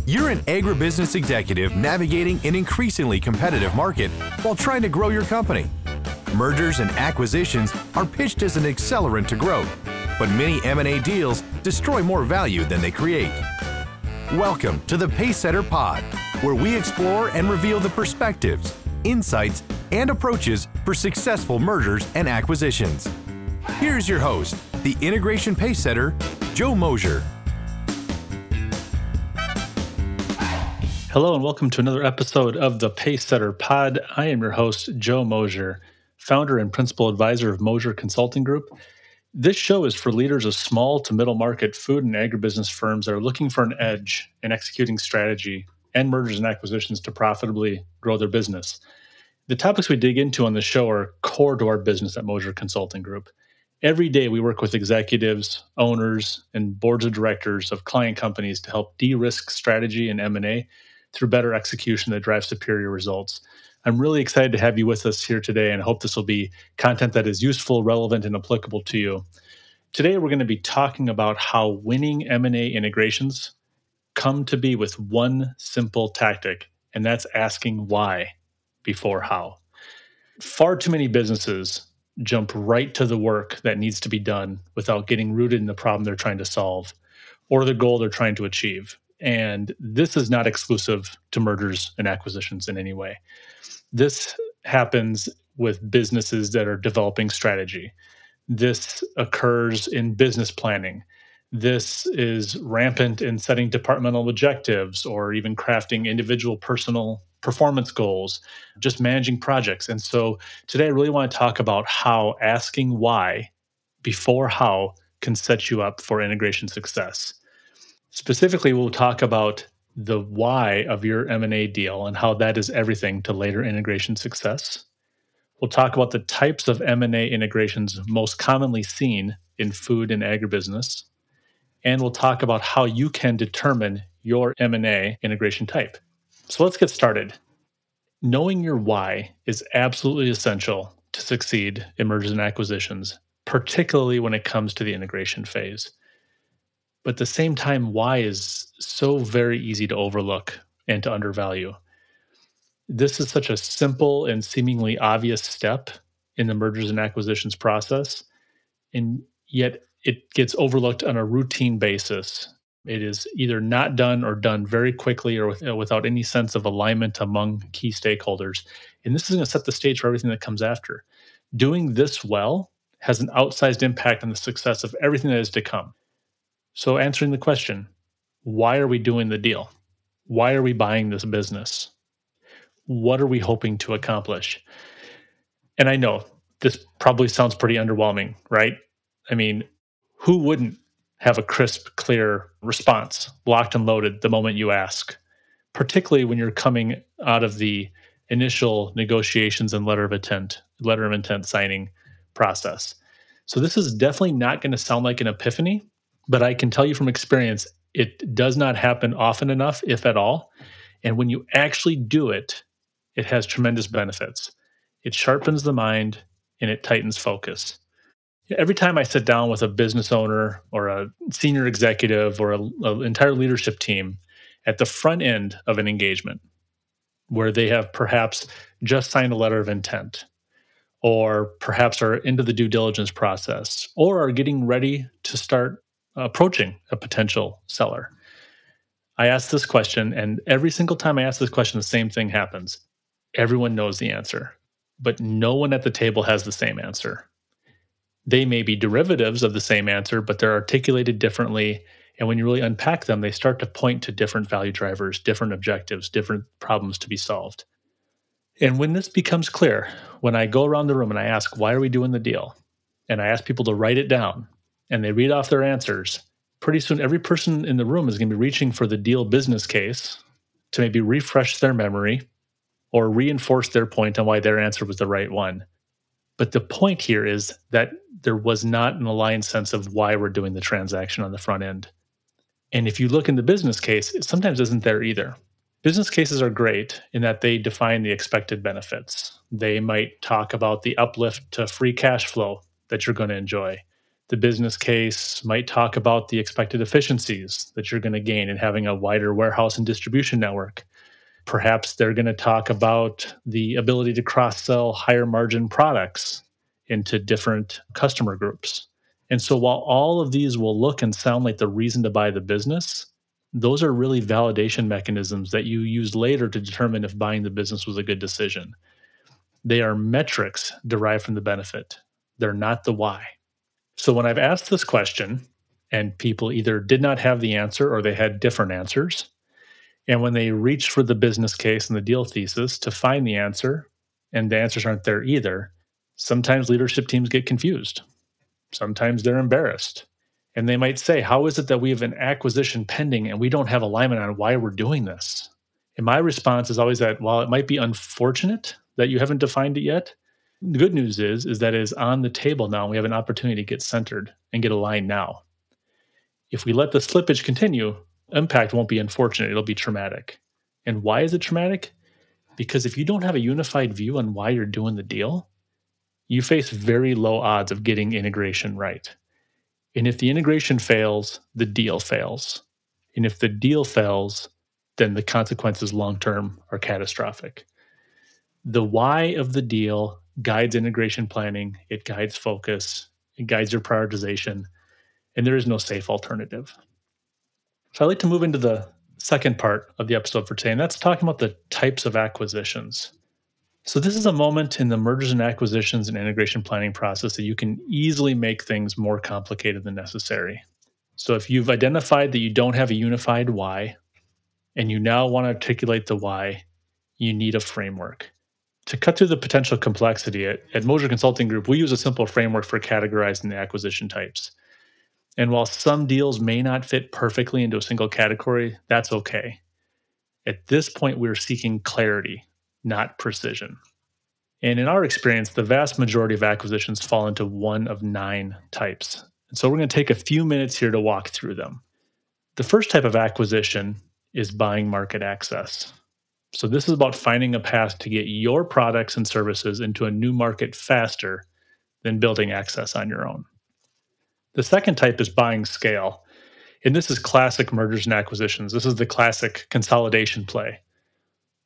You're an agribusiness executive navigating an increasingly competitive market while trying to grow your company. Mergers and acquisitions are pitched as an accelerant to growth, but many M&A deals destroy more value than they create. Welcome to the Pacesetter Pod, where we explore and reveal the perspectives, insights, and approaches for successful mergers and acquisitions. Here's your host, the Integration Pacesetter, Joe Mosier. Hello and welcome to another episode of the Pacesetter Pod. I am your host, Joe Mosier, founder and principal advisor of Mosier Consulting Group. This show is for leaders of small to middle market food and agribusiness firms that are looking for an edge in executing strategy and mergers and acquisitions to profitably grow their business. The topics we dig into on the show are core to our business at Mosier Consulting Group. Every day we work with executives, owners, and boards of directors of client companies to help de-risk strategy and M&A through better execution that drives superior results. I'm really excited to have you with us here today and hope this will be content that is useful, relevant, and applicable to you. Today, we're going to be talking about how winning M&A integrations come to be with one simple tactic, and that's asking why before how. Far too many businesses jump right to the work that needs to be done without getting rooted in the problem they're trying to solve or the goal they're trying to achieve. And this is not exclusive to mergers and acquisitions in any way. This happens with businesses that are developing strategy. This occurs in business planning. This is rampant in setting departmental objectives or even crafting individual personal performance goals, just managing projects. And so today I really want to talk about how asking why before how can set you up for integration success. Specifically, we'll talk about the why of your M&A deal and how that is everything to later integration success. We'll talk about the types of M&A integrations most commonly seen in food and agribusiness. And we'll talk about how you can determine your M&A integration type. So let's get started. Knowing your why is absolutely essential to succeed in mergers and acquisitions, particularly when it comes to the integration phase. But at the same time, why is so very easy to overlook and to undervalue. This is such a simple and seemingly obvious step in the mergers and acquisitions process, and yet it gets overlooked on a routine basis. It is either not done or done very quickly or without any sense of alignment among key stakeholders. And this is going to set the stage for everything that comes after. Doing this well has an outsized impact on the success of everything that is to come. So answering the question, why are we doing the deal? Why are we buying this business? What are we hoping to accomplish? And I know this probably sounds pretty underwhelming, right? I mean, who wouldn't have a crisp, clear response, locked and loaded the moment you ask, particularly when you're coming out of the initial negotiations and letter of intent signing process. So this is definitely not going to sound like an epiphany, but I can tell you from experience, it does not happen often enough, if at all. And when you actually do it, it has tremendous benefits. It sharpens the mind and it tightens focus. Every time I sit down with a business owner or a senior executive or an entire leadership team at the front end of an engagement, where they have perhaps just signed a letter of intent, or perhaps are into the due diligence process, or are getting ready to start approaching a potential seller, I ask this question, and every single time I ask this question, the same thing happens. Everyone knows the answer, but no one at the table has the same answer. They may be derivatives of the same answer, but they're articulated differently. And when you really unpack them, they start to point to different value drivers, different objectives, different problems to be solved. And when this becomes clear, when I go around the room and I ask, why are we doing the deal? And I ask people to write it down and they read off their answers, pretty soon every person in the room is going to be reaching for the deal business case to maybe refresh their memory or reinforce their point on why their answer was the right one. But the point here is that there was not an aligned sense of why we're doing the transaction on the front end. And if you look in the business case, it sometimes isn't there either. Business cases are great in that they define the expected benefits. They might talk about the uplift to free cash flow that you're going to enjoy. The business case might talk about the expected efficiencies that you're going to gain in having a wider warehouse and distribution network. Perhaps they're going to talk about the ability to cross-sell higher margin products into different customer groups. And so while all of these will look and sound like the reason to buy the business, those are really validation mechanisms that you use later to determine if buying the business was a good decision. They are metrics derived from the benefit. They're not the why. So when I've asked this question and people either did not have the answer or they had different answers, and when they reached for the business case and the deal thesis to find the answer, and the answers aren't there either, sometimes leadership teams get confused. Sometimes they're embarrassed. And they might say, how is it that we have an acquisition pending and we don't have alignment on why we're doing this? And my response is always that while it might be unfortunate that you haven't defined it yet, the good news is that it is on the table now. And we have an opportunity to get centered and get aligned now. If we let the slippage continue, impact won't be unfortunate. It'll be traumatic. And why is it traumatic? Because if you don't have a unified view on why you're doing the deal, you face very low odds of getting integration right. And if the integration fails, the deal fails. And if the deal fails, then the consequences long-term are catastrophic. The why of the deal guides integration planning, it guides focus, it guides your prioritization, and there is no safe alternative. So I'd like to move into the second part of the episode for today, and that's talking about the types of acquisitions. So this is a moment in the mergers and acquisitions and integration planning process that you can easily make things more complicated than necessary. So if you've identified that you don't have a unified why, and you now want to articulate the why, you need a framework. To cut through the potential complexity, at Moser Consulting Group, we use a simple framework for categorizing the acquisition types. And while some deals may not fit perfectly into a single category, that's okay. At this point, we're seeking clarity, not precision. And in our experience, the vast majority of acquisitions fall into one of 9 types. And so we're going to take a few minutes here to walk through them. The first type of acquisition is buying market access. So this is about finding a path to get your products and services into a new market faster than building access on your own. The second type is buying scale. And this is classic mergers and acquisitions. This is the classic consolidation play.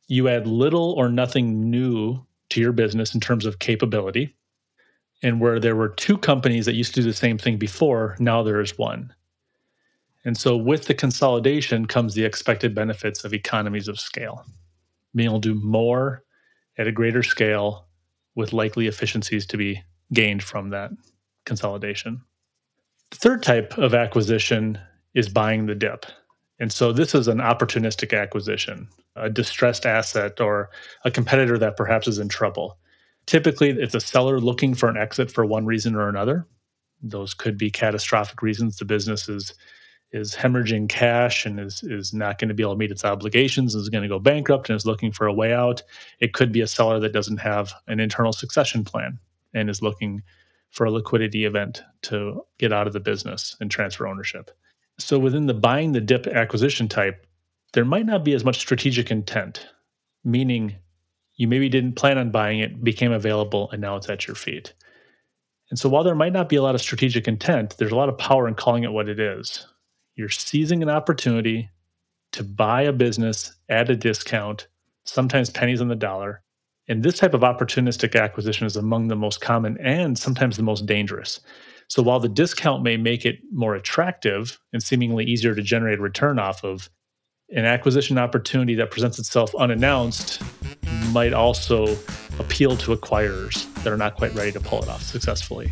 You add little or nothing new to your business in terms of capability. And where there were 2 companies that used to do the same thing before, now there is one. And so with the consolidation comes the expected benefits of economies of scale. Being able to do more at a greater scale with likely efficiencies to be gained from that consolidation. The third type of acquisition is buying the dip. And so this is an opportunistic acquisition, a distressed asset or a competitor that perhaps is in trouble. Typically, it's a seller looking for an exit for one reason or another. Those could be catastrophic reasons. The business is hemorrhaging cash and is not going to be able to meet its obligations, is going to go bankrupt and is looking for a way out. It could be a seller that doesn't have an internal succession plan and is looking for a liquidity event to get out of the business and transfer ownership. So within the buying the dip acquisition type, there might not be as much strategic intent, meaning you maybe didn't plan on buying it, became available, and now it's at your feet. And so while there might not be a lot of strategic intent, there's a lot of power in calling it what it is. You're seizing an opportunity to buy a business at a discount, sometimes pennies on the dollar. And this type of opportunistic acquisition is among the most common and sometimes the most dangerous. So while the discount may make it more attractive and seemingly easier to generate a return off of, an acquisition opportunity that presents itself unannounced might also appeal to acquirers that are not quite ready to pull it off successfully.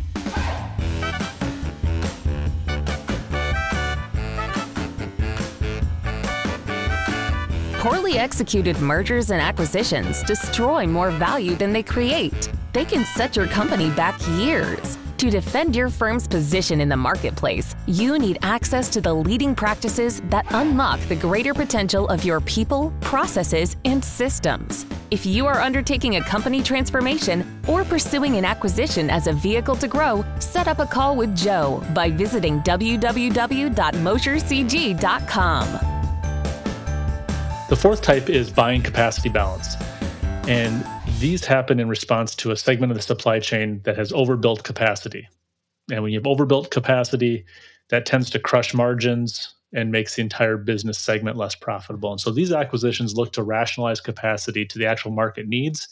Poorly executed mergers and acquisitions destroy more value than they create. They can set your company back years. To defend your firm's position in the marketplace, you need access to the leading practices that unlock the greater potential of your people, processes, and systems. If you are undertaking a company transformation or pursuing an acquisition as a vehicle to grow, set up a call with Joe by visiting www.mosercg.com. The fourth type is buying capacity balance. And these happen in response to a segment of the supply chain that has overbuilt capacity. And when you have overbuilt capacity, that tends to crush margins and makes the entire business segment less profitable. And so these acquisitions look to rationalize capacity to the actual market needs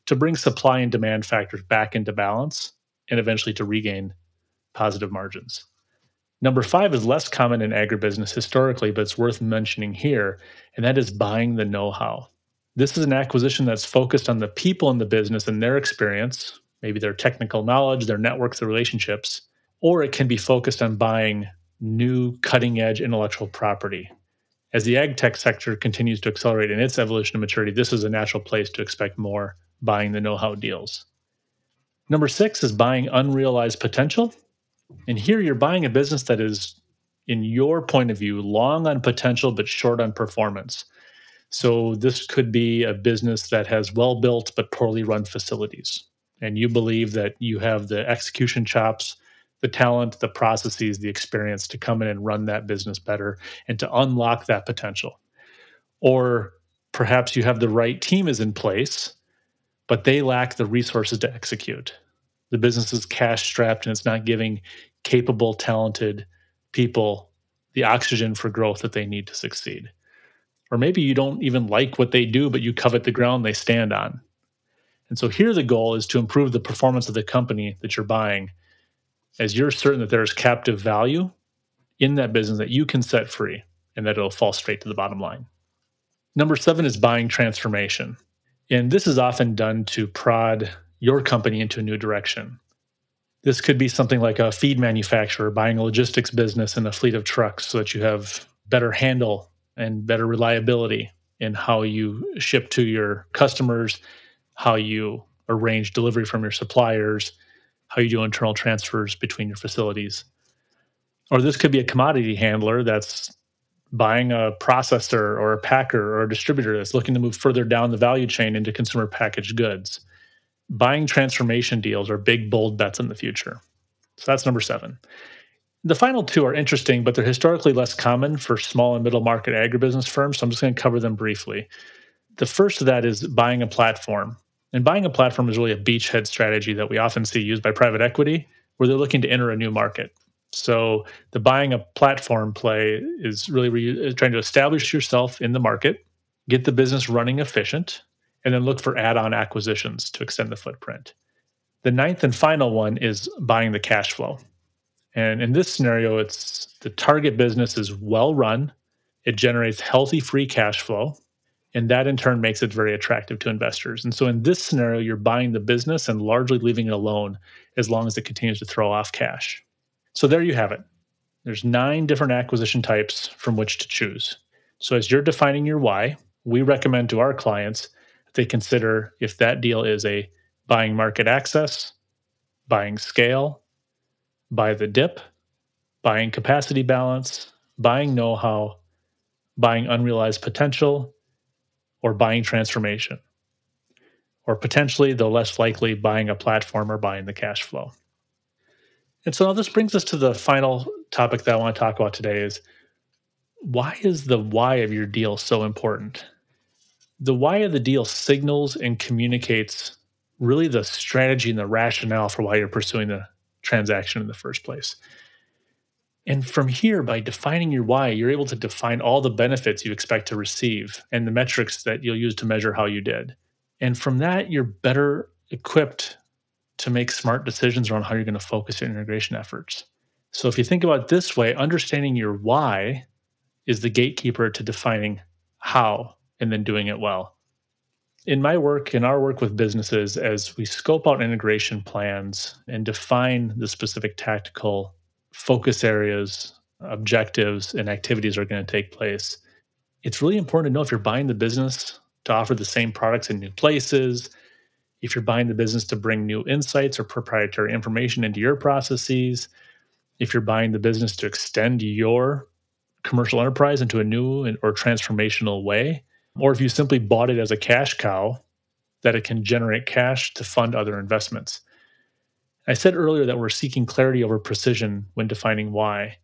to bring supply and demand factors back into balance and eventually to regain positive margins. Number 5 is less common in agribusiness historically, but it's worth mentioning here, and that is buying the know-how. This is an acquisition that's focused on the people in the business and their experience, maybe their technical knowledge, their networks, their relationships, or it can be focused on buying new cutting-edge intellectual property. As the ag tech sector continues to accelerate in its evolution and maturity, this is a natural place to expect more buying the know-how deals. Number 6 is buying unrealized potential. And here you're buying a business that is, in your point of view, long on potential but short on performance. So this could be a business that has well-built but poorly run facilities. And you believe that you have the execution chops, the talent, the processes, the experience to come in and run that business better and to unlock that potential. Or perhaps you have the right team is in place, but they lack the resources to execute. The business is cash strapped and it's not giving capable, talented people the oxygen for growth that they need to succeed. Or maybe you don't even like what they do, but you covet the ground they stand on. And so here the goal is to improve the performance of the company that you're buying, as you're certain that there's captive value in that business that you can set free and that it'll fall straight to the bottom line. Number 7 is buying transformation. And this is often done to prod your company into a new direction. This could be something like a feed manufacturer buying a logistics business and a fleet of trucks so that you have better handle and better reliability in how you ship to your customers, how you arrange delivery from your suppliers, how you do internal transfers between your facilities. Or this could be a commodity handler that's buying a processor or a packer or a distributor that's looking to move further down the value chain into consumer packaged goods. Buying transformation deals are big, bold bets in the future. So that's number 7. The final 2 are interesting, but they're historically less common for small and middle market agribusiness firms, so I'm just going to cover them briefly. The first of that is buying a platform. And buying a platform is really a beachhead strategy that we often see used by private equity, where they're looking to enter a new market. So the buying a platform play is really trying to establish yourself in the market, get the business running efficient, and then look for add-on acquisitions to extend the footprint. The 9th and final one is buying the cash flow. And in this scenario, it's the target business is well run, it generates healthy free cash flow, and that in turn makes it very attractive to investors. And so in this scenario, you're buying the business and largely leaving it alone as long as it continues to throw off cash. So there you have it. There's 9 different acquisition types from which to choose. So as you're defining your why, we recommend to our clients that they consider if that deal is a buying market access, buying scale, buy the dip, buying capacity balance, buying know-how, buying unrealized potential, or buying transformation. Or potentially, though less likely, buying a platform or buying the cash flow. And so now this brings us to the final topic that I want to talk about today is why is the why of your deal so important? The why of the deal signals and communicates really the strategy and the rationale for why you're pursuing the transaction in the first place. And from here, by defining your why, you're able to define all the benefits you expect to receive and the metrics that you'll use to measure how you did. And from that, you're better equipped to make smart decisions around how you're going to focus your integration efforts. So if you think about it this way, understanding your why is the gatekeeper to defining how and then doing it well. In my work, in our work with businesses, as we scope out integration plans and define the specific tactical focus areas, objectives, and activities are going to take place, it's really important to know if you're buying the business to offer the same products in new places, if you're buying the business to bring new insights or proprietary information into your processes, if you're buying the business to extend your commercial enterprise into a new or transformational way, or if you simply bought it as a cash cow that it can generate cash to fund other investments. I said earlier that we're seeking clarity over precision when defining why.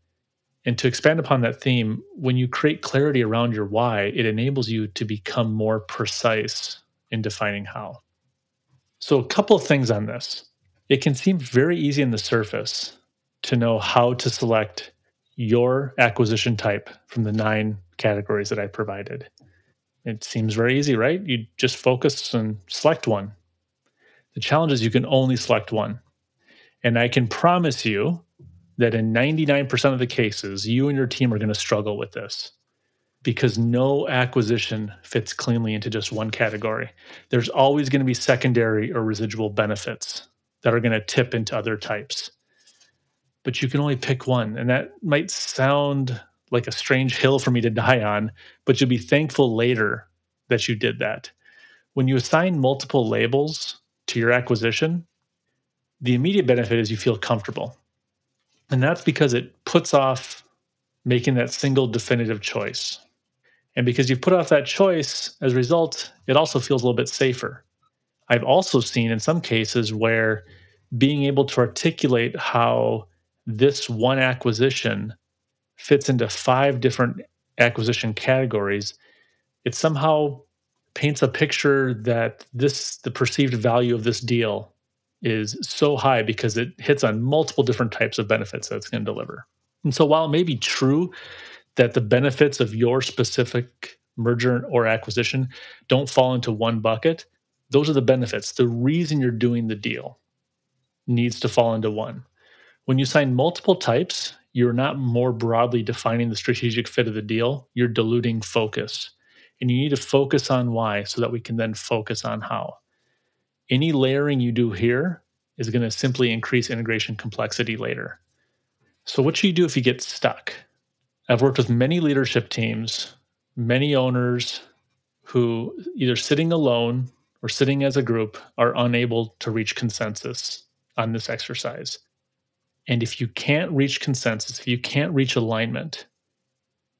And to expand upon that theme, when you create clarity around your why, it enables you to become more precise in defining how. So a couple of things on this. It can seem very easy on the surface to know how to select your acquisition type from the 9 categories that I provided. It seems very easy, right? You just focus and select one. The challenge is you can only select one. And I can promise you that in 99% of the cases, you and your team are going to struggle with this because no acquisition fits cleanly into just one category. There's always going to be secondary or residual benefits that are going to tip into other types. But you can only pick one. And that might sound like a strange hill for me to die on, but you'll be thankful later that you did that. When you assign multiple labels to your acquisition, the immediate benefit is you feel comfortable. And that's because it puts off making that single definitive choice. And because you've put off that choice, as a result, it also feels a little bit safer. I've also seen in some cases where being able to articulate how this one acquisition fits into 5 different acquisition categories, it somehow paints a picture that the perceived value of this deal is so high because it hits on multiple different types of benefits that it's going to deliver. And so while it may be true that the benefits of your specific merger or acquisition don't fall into one bucket, those are the benefits. The reason you're doing the deal needs to fall into one. When you sign multiple types, you're not more broadly defining the strategic fit of the deal, you're diluting focus. And you need to focus on why so that we can then focus on how. Any layering you do here is going to simply increase integration complexity later. So what should you do if you get stuck? I've worked with many leadership teams, many owners who either sitting alone or sitting as a group are unable to reach consensus on this exercise. And if you can't reach consensus, if you can't reach alignment,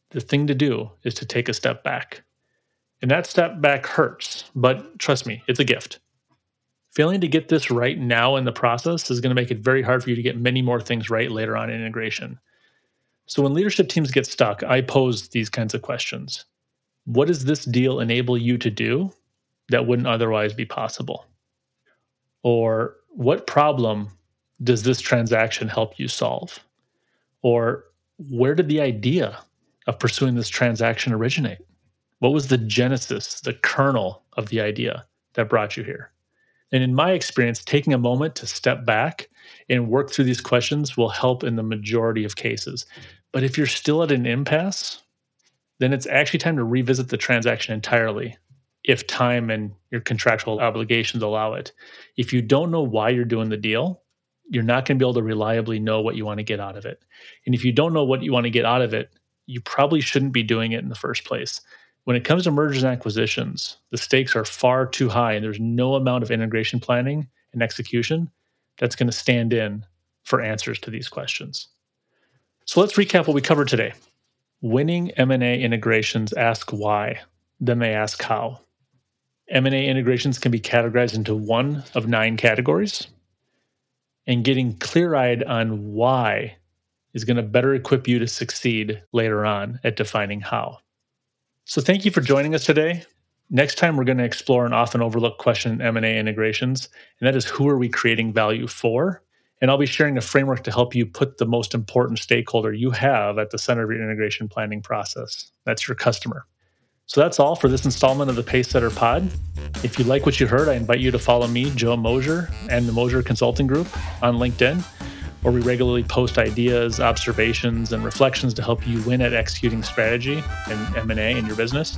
the thing to do is to take a step back. And that step back hurts, but trust me, it's a gift. Failing to get this right now in the process is going to make it very hard for you to get many more things right later on in integration. So when leadership teams get stuck, I pose these kinds of questions. What does this deal enable you to do that wouldn't otherwise be possible? Or what problem does this transaction help you solve? Or where did the idea of pursuing this transaction originate? What was the genesis, the kernel of the idea that brought you here? And in my experience, taking a moment to step back and work through these questions will help in the majority of cases. But if you're still at an impasse, then it's actually time to revisit the transaction entirely, if time and your contractual obligations allow it. If you don't know why you're doing the deal, you're not going to be able to reliably know what you want to get out of it. And if you don't know what you want to get out of it, you probably shouldn't be doing it in the first place. When it comes to mergers and acquisitions, the stakes are far too high, and there's no amount of integration planning and execution that's going to stand in for answers to these questions. So let's recap what we covered today. Winning M&A integrations ask why, then they ask how. M&A integrations can be categorized into one of 9 categories, and getting clear-eyed on why is going to better equip you to succeed later on at defining how. So thank you for joining us today. Next time, we're going to explore an often overlooked question in M&A integrations, and that is, who are we creating value for? And I'll be sharing a framework to help you put the most important stakeholder you have at the center of your integration planning process. That's your customer. So that's all for this installment of the Pacesetter Pod. If you like what you heard, I invite you to follow me, Joe Mosier, and the Mosier Consulting Group on LinkedIn, where we regularly post ideas, observations, and reflections to help you win at executing strategy and M&A in your business.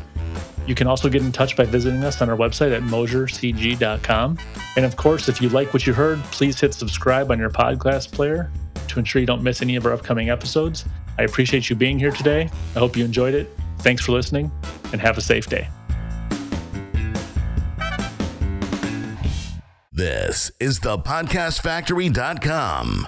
You can also get in touch by visiting us on our website at mosiercg.com. And of course, if you like what you heard, please hit subscribe on your podcast player to ensure you don't miss any of our upcoming episodes. I appreciate you being here today. I hope you enjoyed it. Thanks for listening, and have a safe day. This is thepodcastfactory.com.